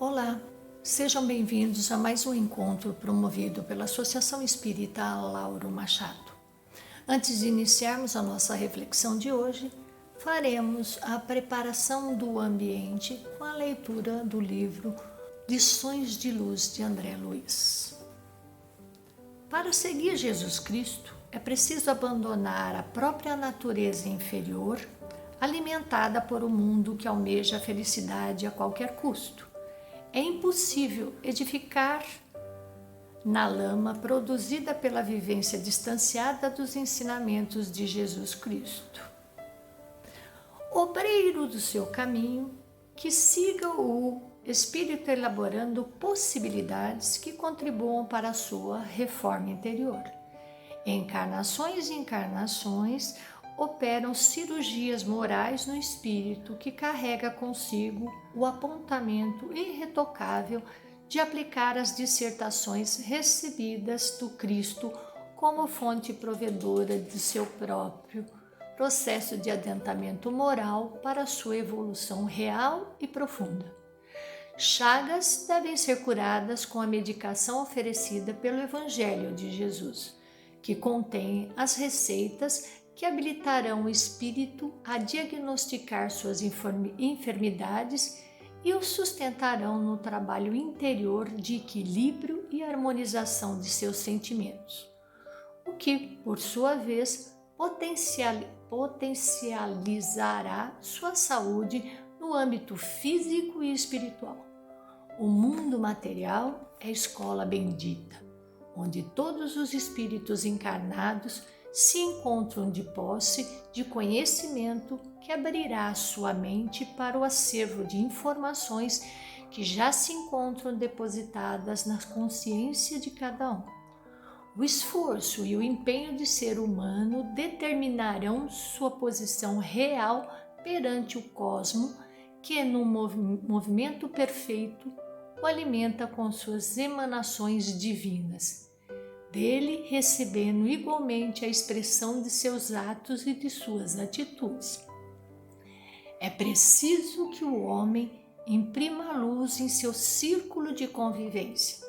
Olá, sejam bem-vindos a mais um encontro promovido pela Associação Espírita Lauro Machado. Antes de iniciarmos a nossa reflexão de hoje, faremos a preparação do ambiente com a leitura do livro Lições de Luz de André Luiz. Para seguir Jesus Cristo, é preciso abandonar a própria natureza inferior, alimentada por um mundo que almeja a felicidade a qualquer custo. É impossível edificar na lama produzida pela vivência distanciada dos ensinamentos de Jesus Cristo. Obreiro do seu caminho, que siga o Espírito elaborando possibilidades que contribuam para a sua reforma interior. Encarnações e encarnações operam cirurgias morais no espírito que carrega consigo o apontamento irretocável de aplicar as dissertações recebidas do Cristo como fonte provedora de seu próprio processo de adiantamento moral para sua evolução real e profunda. Chagas devem ser curadas com a medicação oferecida pelo Evangelho de Jesus, que contém as receitas que habilitarão o espírito a diagnosticar suas enfermidades e o sustentarão no trabalho interior de equilíbrio e harmonização de seus sentimentos, o que, por sua vez, potencializará sua saúde no âmbito físico e espiritual. O mundo material é a escola bendita, onde todos os espíritos encarnados se encontram de posse de conhecimento que abrirá sua mente para o acervo de informações que já se encontram depositadas na consciência de cada um. O esforço e o empenho de ser humano determinarão sua posição real perante o cosmo, que, num movimento perfeito, o alimenta com suas emanações divinas, dele recebendo igualmente a expressão de seus atos e de suas atitudes. É preciso que o homem imprima luz em seu círculo de convivência,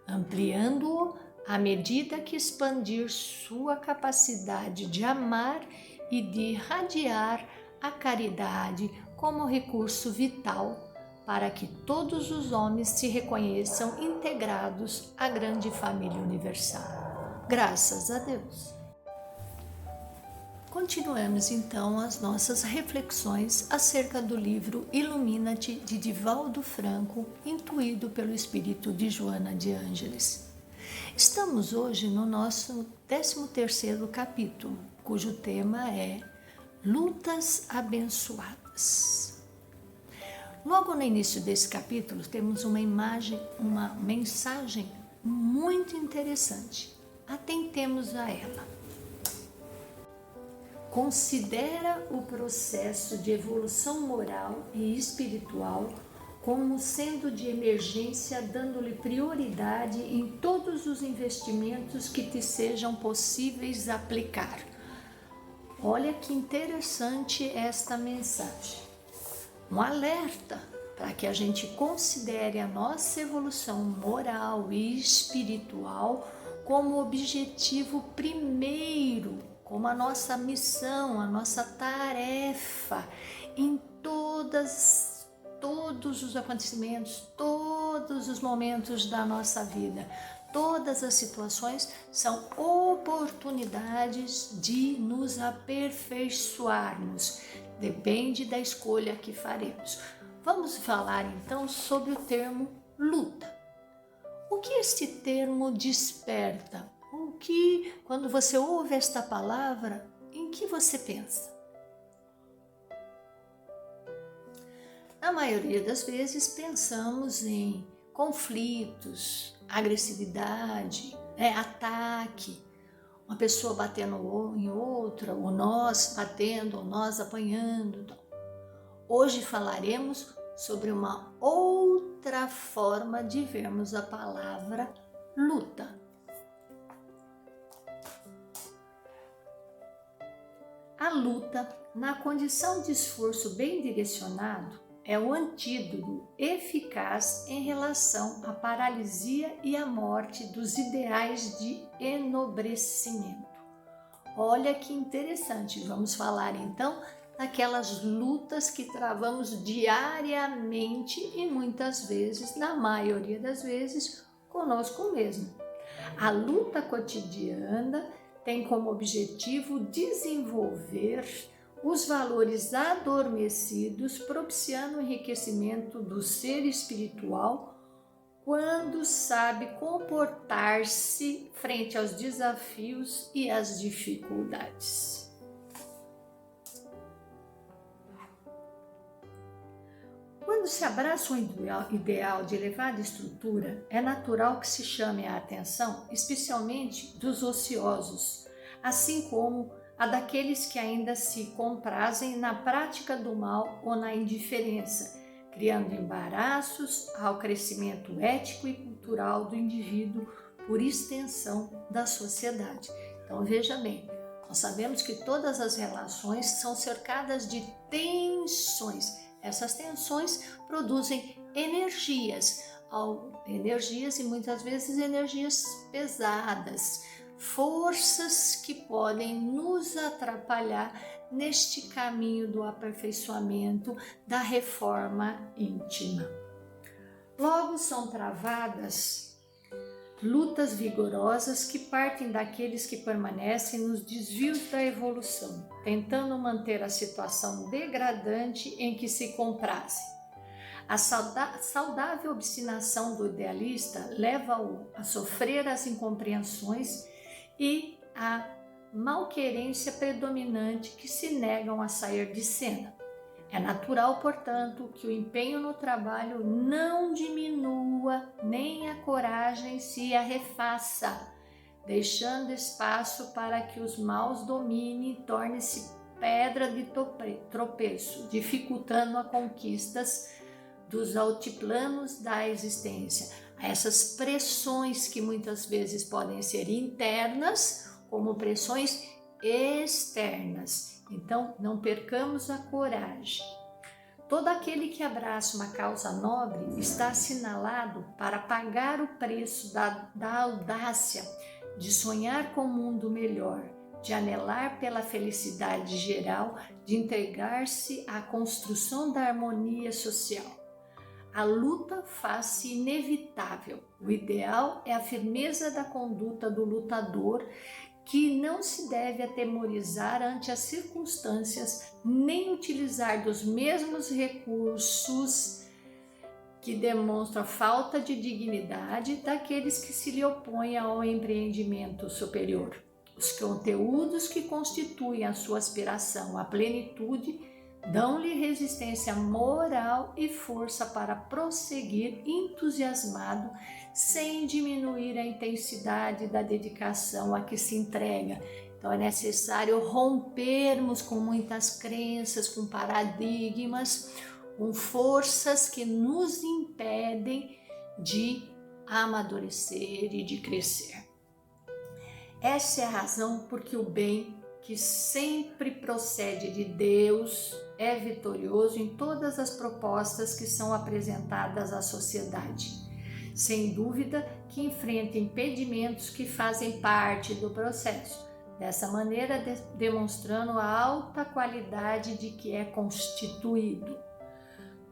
ampliando-o à medida que expandir sua capacidade de amar e de irradiar a caridade como recurso vital para que todos os homens se reconheçam integrados à grande família universal. Graças a Deus. Continuamos então as nossas reflexões acerca do livro Ilumina-te de Divaldo Franco, intuído pelo espírito de Joana de Ângeles. Estamos hoje no nosso 13º capítulo, cujo tema é Lutas Abençoadas. Logo no início desse capítulo temos uma mensagem muito interessante. Atentemos a ela. Considera o processo de evolução moral e espiritual como sendo de emergência, dando-lhe prioridade em todos os investimentos que te sejam possíveis aplicar. Olha que interessante esta mensagem. Um alerta para que a gente considere a nossa evolução moral e espiritual como objetivo primeiro, como a nossa missão, a nossa tarefa em todos os acontecimentos, todos os momentos da nossa vida. Todas as situações são oportunidades de nos aperfeiçoarmos. Depende da escolha que faremos. Vamos falar então sobre o termo luta. O que este termo desperta? Quando você ouve esta palavra, em que você pensa? Na maioria das vezes pensamos em conflitos, agressividade, ataque, uma pessoa batendo em outra, ou nós batendo, ou nós apanhando. Hoje falaremos sobre uma outra forma de vermos a palavra luta. A luta, na condição de esforço bem direcionado, é o antídoto eficaz em relação à paralisia e à morte dos ideais de enobrecimento. Olha que interessante, vamos falar então daquelas lutas que travamos diariamente e muitas vezes, na maioria das vezes, conosco mesmo. A luta cotidiana tem como objetivo desenvolver os valores adormecidos, propiciando o enriquecimento do ser espiritual quando sabe comportar-se frente aos desafios e às dificuldades. Quando se abraça um ideal de elevada estrutura, é natural que se chame a atenção, especialmente dos ociosos, assim como a daqueles que ainda se comprazem na prática do mal ou na indiferença, criando embaraços ao crescimento ético e cultural do indivíduo, por extensão da sociedade. Então veja bem, nós sabemos que todas as relações são cercadas de tensões. Essas tensões produzem energias e muitas vezes energias pesadas, forças que podem nos atrapalhar neste caminho do aperfeiçoamento, da reforma íntima. Logo são travadas lutas vigorosas que partem daqueles que permanecem nos desvios da evolução, tentando manter a situação degradante em que se comprazem. A saudável obstinação do idealista leva-o a sofrer as incompreensões e a malquerência predominante que se negam a sair de cena. É natural, portanto, que o empenho no trabalho não diminua, nem a coragem se arrefaça, deixando espaço para que os maus dominem e torne-se pedra de tropeço, dificultando as conquistas dos altiplanos da existência. Essas pressões que muitas vezes podem ser internas, como pressões externas. Então, não percamos a coragem. Todo aquele que abraça uma causa nobre está assinalado para pagar o preço da audácia de sonhar com um mundo melhor, de anelar pela felicidade geral, de entregar-se à construção da harmonia social. A luta faz-se inevitável. O ideal é a firmeza da conduta do lutador, que não se deve atemorizar ante as circunstâncias, nem utilizar dos mesmos recursos que demonstram a falta de dignidade daqueles que se lhe opõem ao empreendimento superior. Os conteúdos que constituem a sua aspiração à plenitude dão-lhe resistência moral e força para prosseguir entusiasmado, sem diminuir a intensidade da dedicação a que se entrega. Então é necessário rompermos com muitas crenças, com paradigmas, com forças que nos impedem de amadurecer e de crescer. Essa é a razão porque o bem, que sempre procede de Deus, é vitorioso em todas as propostas que são apresentadas à sociedade. Sem dúvida que enfrenta impedimentos que fazem parte do processo, dessa maneira demonstrando a alta qualidade de que é constituído.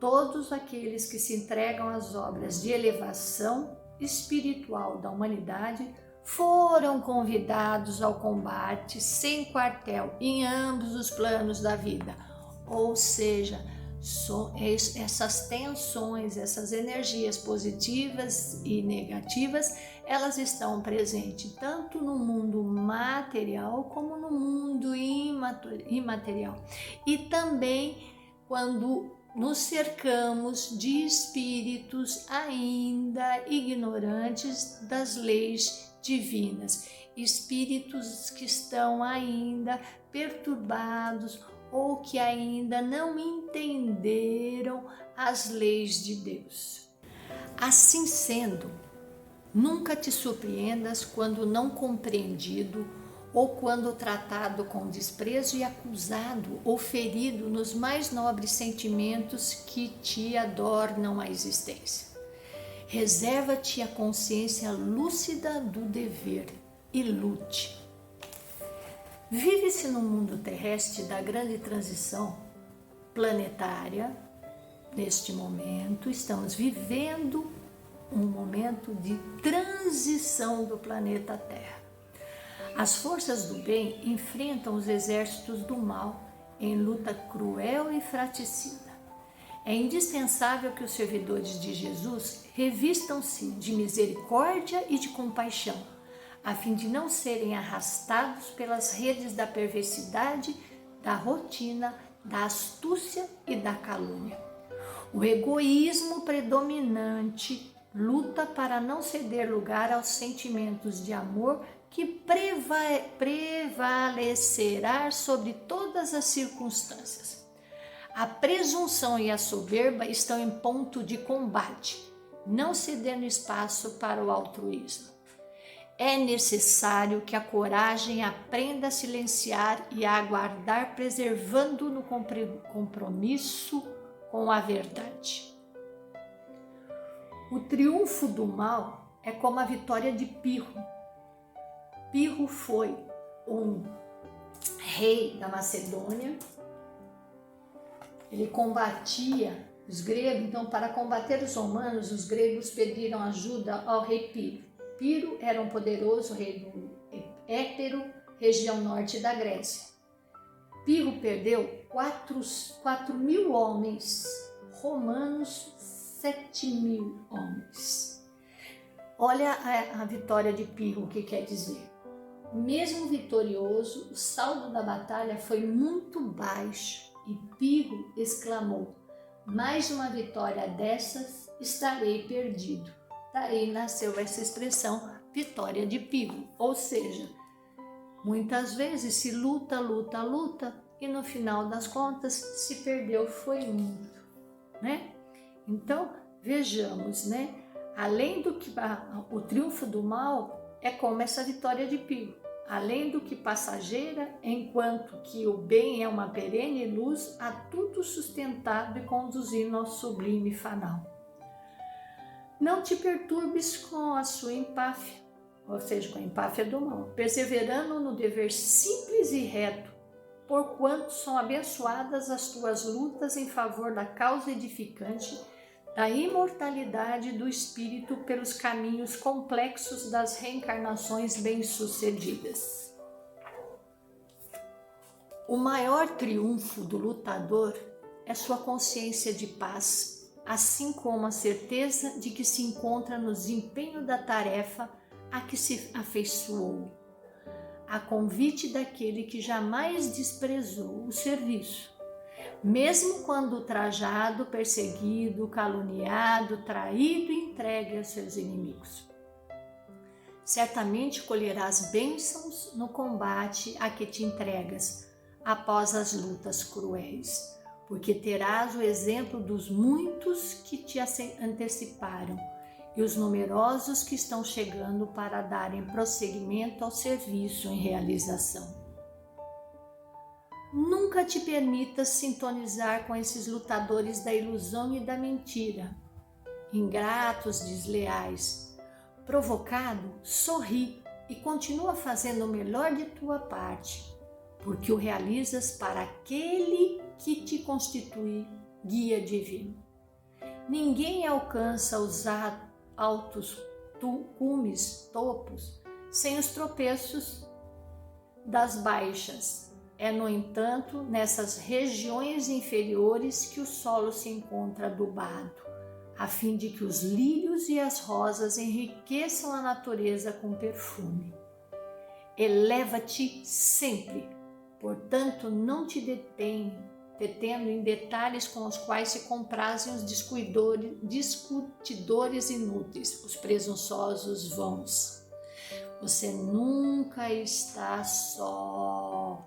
Todos aqueles que se entregam às obras de elevação espiritual da humanidade foram convidados ao combate sem quartel em ambos os planos da vida, ou seja, essas tensões, essas energias positivas e negativas, elas estão presentes tanto no mundo material como no mundo imaterial. E também quando nos cercamos de espíritos ainda ignorantes das leis divinas, espíritos que estão ainda perturbados ou que ainda não entenderam as leis de Deus. Assim sendo, nunca te surpreendas quando não compreendido ou quando tratado com desprezo e acusado ou ferido nos mais nobres sentimentos que te adornam a existência. Reserva-te a consciência lúcida do dever e lute. Vive-se no mundo terrestre da grande transição planetária. Neste momento, estamos vivendo um momento de transição do planeta Terra. As forças do bem enfrentam os exércitos do mal em luta cruel e fratricida. É indispensável que os servidores de Jesus revistam-se de misericórdia e de compaixão, a fim de não serem arrastados pelas redes da perversidade, da rotina, da astúcia e da calúnia. O egoísmo predominante luta para não ceder lugar aos sentimentos de amor que prevalecerá sobre todas as circunstâncias. A presunção e a soberba estão em ponto de combate, não cedendo espaço para o altruísmo. É necessário que a coragem aprenda a silenciar e a aguardar, preservando no compromisso com a verdade. O triunfo do mal é como a vitória de Pirro. Pirro foi um rei da Macedônia. Ele combatia os gregos, então para combater os romanos, os gregos pediram ajuda ao rei Pirro. Pirro era um poderoso rei do Épiro, região norte da Grécia. Pirro perdeu 4.000 homens, romanos 7.000 homens. Olha a vitória de Pirro, o que quer dizer. Mesmo vitorioso, o saldo da batalha foi muito baixo e Pirro exclamou: mais uma vitória dessas, estarei perdido. Daí nasceu essa expressão, vitória de Pirro. Ou seja, muitas vezes se luta, luta, luta e no final das contas se perdeu foi muito, né? Então, vejamos, né? Além do que o triunfo do mal é como essa vitória de Pirro. Além do que passageira, enquanto que o bem é uma perene luz a tudo sustentado e conduzindo ao sublime fanal. Não te perturbes com a sua empáfia, ou seja, com a empáfia do mal, perseverando no dever simples e reto, porquanto são abençoadas as tuas lutas em favor da causa edificante, da imortalidade do espírito pelos caminhos complexos das reencarnações bem-sucedidas. O maior triunfo do lutador é sua consciência de paz, assim como a certeza de que se encontra no desempenho da tarefa a que se afeiçoou, a convite daquele que jamais desprezou o serviço, mesmo quando ultrajado, perseguido, caluniado, traído e entregue aos seus inimigos. Certamente colherás bênçãos no combate a que te entregas após as lutas cruéis, porque terás o exemplo dos muitos que te anteciparam e os numerosos que estão chegando para darem prosseguimento ao serviço em realização. Nunca te permitas sintonizar com esses lutadores da ilusão e da mentira, ingratos, desleais. Provocado, sorri e continua fazendo o melhor de tua parte, porque o realizas para aquele que te constitui guia divino. Ninguém alcança os altos cumes, topos, sem os tropeços das baixas. É, no entanto, nessas regiões inferiores que o solo se encontra adubado, a fim de que os lírios e as rosas enriqueçam a natureza com perfume. Eleva-te sempre, portanto, não te detendo em detalhes com os quais se comprazem os discutidores inúteis, os presunçosos vãos. Você nunca está só.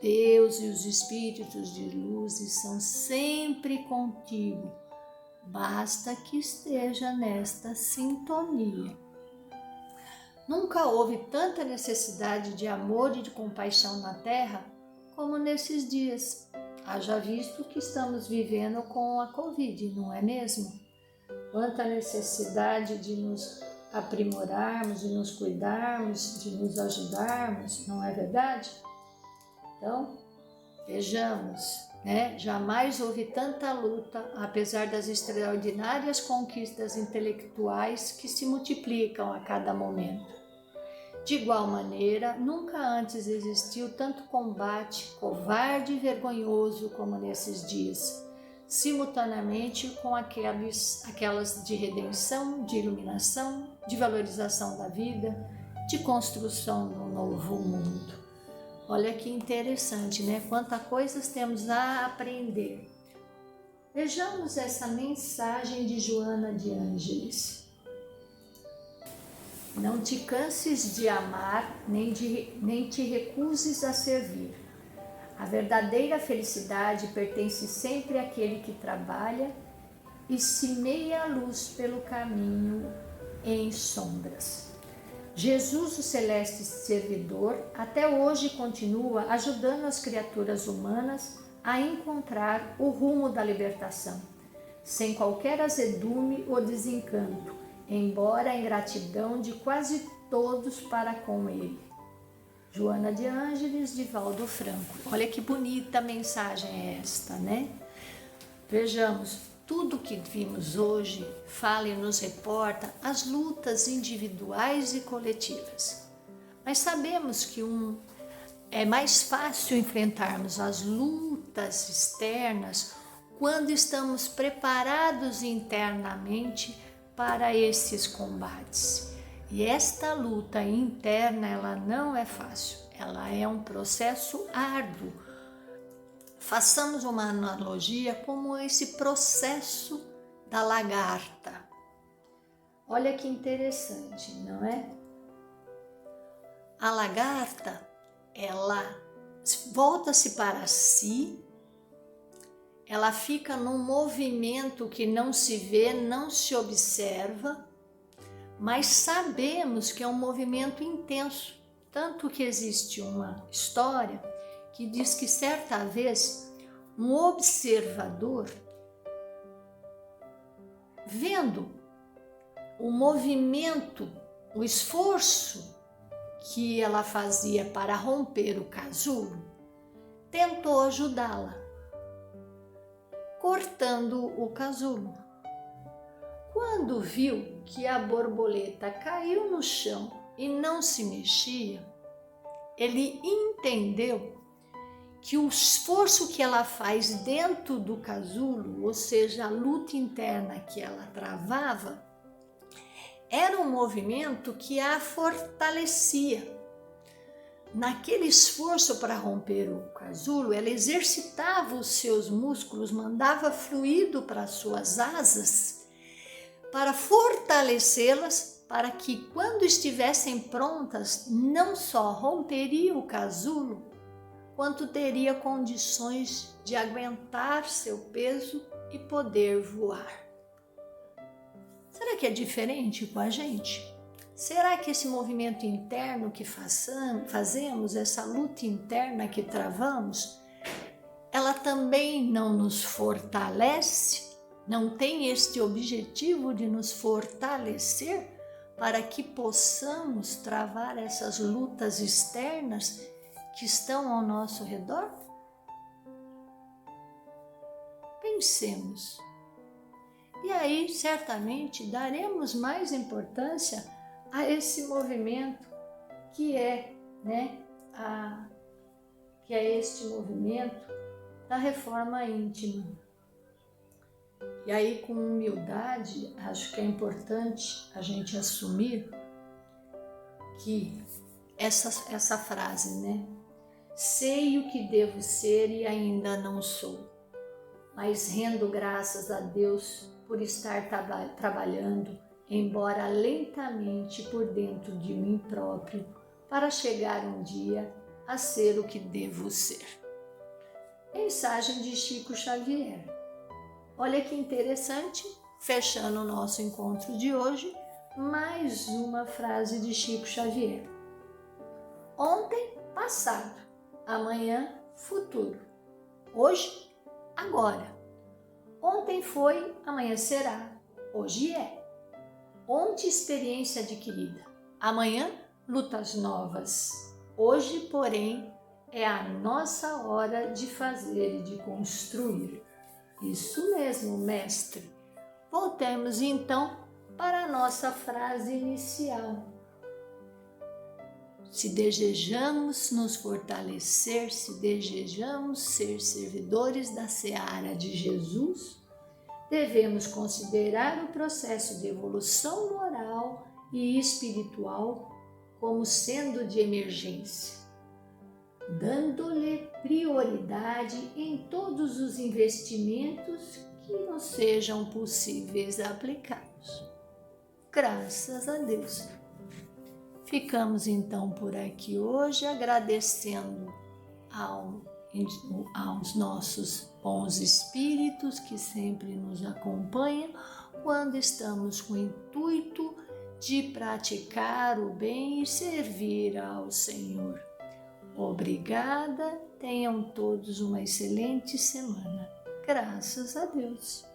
Deus e os espíritos de luz são sempre contigo. Basta que esteja nesta sintonia. Nunca houve tanta necessidade de amor e de compaixão na Terra como nesses dias. Haja visto que estamos vivendo com a Covid, não é mesmo? Quanta necessidade de nos aprimorarmos, de nos cuidarmos, de nos ajudarmos, não é verdade? Então, vejamos, né? Jamais houve tanta luta, apesar das extraordinárias conquistas intelectuais que se multiplicam a cada momento. De igual maneira, nunca antes existiu tanto combate covarde e vergonhoso como nesses dias, simultaneamente com aquelas de redenção, de iluminação, de valorização da vida, de construção de um novo mundo. Olha que interessante, né? Quantas coisas temos a aprender. Vejamos essa mensagem de Joana de Ângeles. Não te canses de amar, nem te recuses a servir. A verdadeira felicidade pertence sempre àquele que trabalha e semeia a luz pelo caminho em sombras. Jesus, o celeste servidor, até hoje continua ajudando as criaturas humanas a encontrar o rumo da libertação, sem qualquer azedume ou desencanto, embora a ingratidão de quase todos para com ele. Joana de Ângeles, Divaldo Franco. Olha que bonita mensagem é esta, né? Vejamos, tudo que vimos hoje fala e nos reporta as lutas individuais e coletivas. Mas sabemos que é mais fácil enfrentarmos as lutas externas quando estamos preparados internamente para esses combates. E esta luta interna, ela não é fácil, ela é um processo árduo. Façamos uma analogia como esse processo da lagarta. Olha que interessante, não é? A lagarta, ela volta-se para si, ela fica num movimento que não se vê, não se observa, mas sabemos que é um movimento intenso, tanto que existe uma história que diz que certa vez um observador, vendo o movimento, o esforço que ela fazia para romper o casulo, tentou ajudá-la, cortando o casulo. Quando viu que a borboleta caiu no chão e não se mexia, ele entendeu que o esforço que ela faz dentro do casulo, ou seja, a luta interna que ela travava, era um movimento que a fortalecia. Naquele esforço para romper o casulo, ela exercitava os seus músculos, mandava fluido para as suas asas, para fortalecê-las, para que quando estivessem prontas, não só romperia o casulo, quanto teria condições de aguentar seu peso e poder voar. Será que é diferente com a gente? Será que esse movimento interno que fazemos, essa luta interna que travamos, ela também não nos fortalece? Não tem este objetivo de nos fortalecer para que possamos travar essas lutas externas que estão ao nosso redor? Pensemos. E aí, certamente, daremos mais importância a esse movimento que é, este movimento da reforma íntima. E aí, com humildade, acho que é importante a gente assumir que essa frase, né? Sei o que devo ser e ainda não sou, mas rendo graças a Deus por estar trabalhando, embora lentamente, por dentro de mim próprio, para chegar um dia a ser o que devo ser. Mensagem de Chico Xavier. Olha que interessante, fechando o nosso encontro de hoje, mais uma frase de Chico Xavier. Ontem, passado. Amanhã, futuro. Hoje, agora. Ontem foi, amanhã será. Hoje é. Ontem, experiência adquirida. Amanhã, lutas novas. Hoje, porém, é a nossa hora de fazer e de construir. Isso mesmo, mestre. Voltemos então para a nossa frase inicial. Se desejamos nos fortalecer, se desejamos ser servidores da seara de Jesus, devemos considerar o processo de evolução moral e espiritual como sendo de emergência, dando-lhe prioridade em todos os investimentos que nos sejam possíveis aplicados. Graças a Deus. Ficamos então por aqui hoje, agradecendo aos nossos bons espíritos que sempre nos acompanham quando estamos com o intuito de praticar o bem e servir ao Senhor. Obrigada, tenham todos uma excelente semana. Graças a Deus.